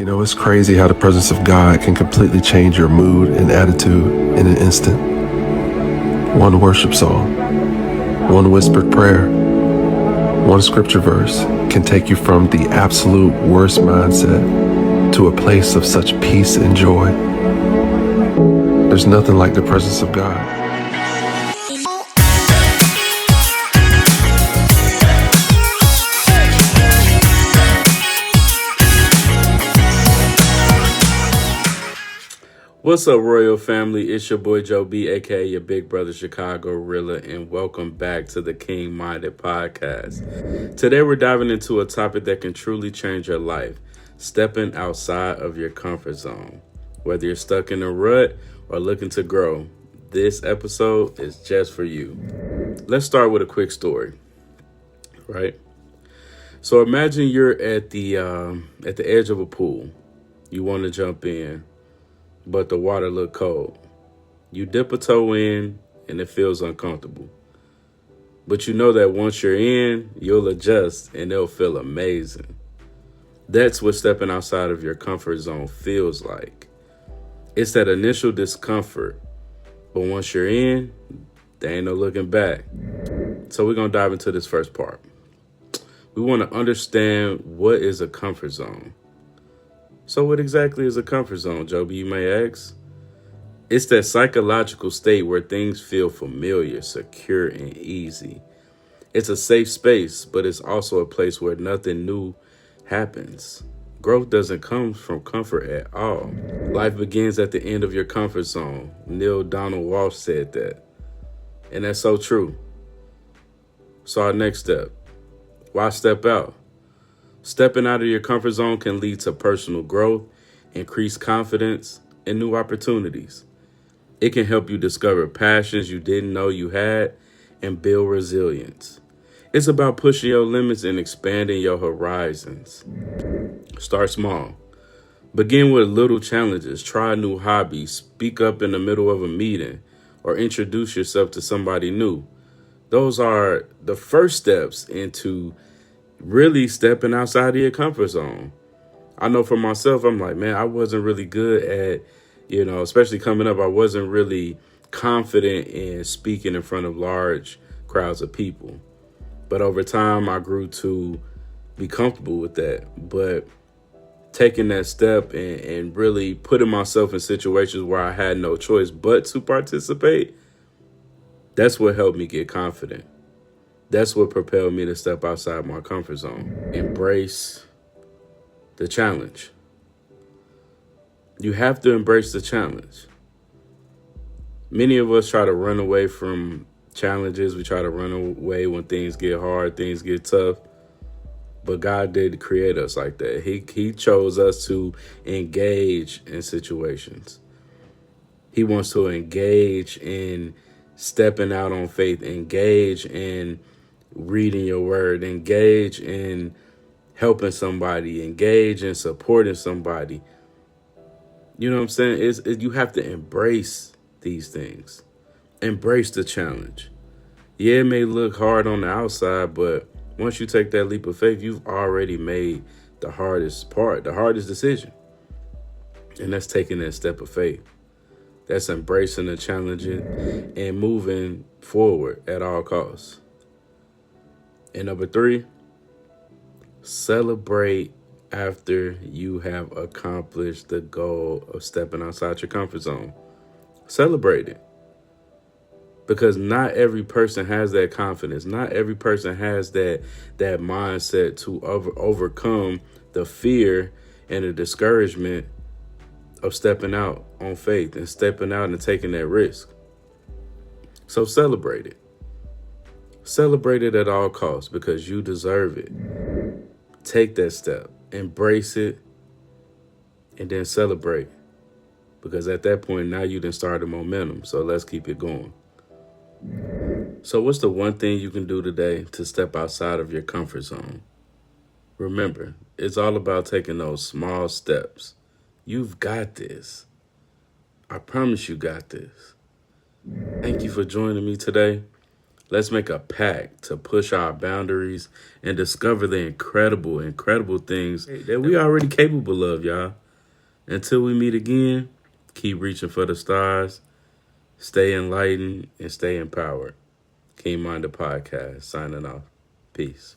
You know, it's crazy how the presence of God can completely change your mood and attitude in an instant. One worship song, one whispered prayer, one scripture verse can take you from the absolute worst mindset to a place of such peace and joy. There's nothing like the presence of God. What's up, Royal Family? It's your boy Joe B, aka your big brother Chicago Rilla, and welcome back to the King Minded Podcast. Today we're diving into a topic that can truly change your life, stepping outside of your comfort zone. Whether you're stuck in a rut or looking to grow, this episode is just for you. Let's start with a quick story, right? So imagine you're at the edge of a pool. You want to jump in, but the water look cold. You dip a toe in and it feels uncomfortable. But you know that once you're in, you'll adjust and it'll feel amazing. That's what stepping outside of your comfort zone feels like. It's that initial discomfort, but once you're in, there ain't no looking back. So we're going to dive into this first part. We want to understand what is a comfort zone. So what exactly is a comfort zone, Joby, you may ask? It's that psychological state where things feel familiar, secure, and easy. It's a safe space, but it's also a place where nothing new happens. Growth doesn't come from comfort at all. Life begins at the end of your comfort zone. Neil Donald Walsh said that. And that's so true. So our next step, why step out? Stepping out of your comfort zone can lead to personal growth, increased confidence, and new opportunities. It can help you discover passions you didn't know you had and build resilience. It's about pushing your limits and expanding your horizons. Start small. Begin with little challenges. Try a new hobby. Speak up in the middle of a meeting or introduce yourself to somebody new. Those are the first steps into really stepping outside of your comfort zone. I know for myself, I'm like, man, I wasn't really good at, especially coming up, I wasn't really confident in speaking in front of large crowds of people. But over time, I grew to be comfortable with that. But taking that step and really putting myself in situations where I had no choice but to participate, that's what helped me get confident. That's what propelled me to step outside my comfort zone. Embrace the challenge. You have to embrace the challenge. Many of us try to run away from challenges. We try to run away when things get hard, things get tough. But God did create us like that. He chose us to engage in situations. He wants to engage in stepping out on faith, engage in reading your word, engage in helping somebody, engage in supporting somebody. You know what I'm saying? You have to embrace these things. Embrace the challenge. Yeah, it may look hard on the outside, but once you take that leap of faith, you've already made the hardest part, the hardest decision. And that's taking that step of faith. That's embracing the challenge and moving forward at all costs. And number 3, celebrate after you have accomplished the goal of stepping outside your comfort zone. Celebrate it. Because not every person has that confidence. Not every person has that mindset to overcome the fear and the discouragement of stepping out on faith and stepping out and taking that risk. So celebrate it. Celebrate it at all costs because you deserve it. Take that step, embrace it, and then celebrate. Because at that point, now you done started momentum. So let's keep it going. So what's the one thing you can do today to step outside of your comfort zone? Remember, it's all about taking those small steps. You've got this. I promise you got this. Thank you for joining me today. Let's make a pact to push our boundaries and discover the incredible things that we already capable of, y'all. Until we meet again, keep reaching for the stars, stay enlightened, and stay empowered. King Minded Podcast, signing off. Peace.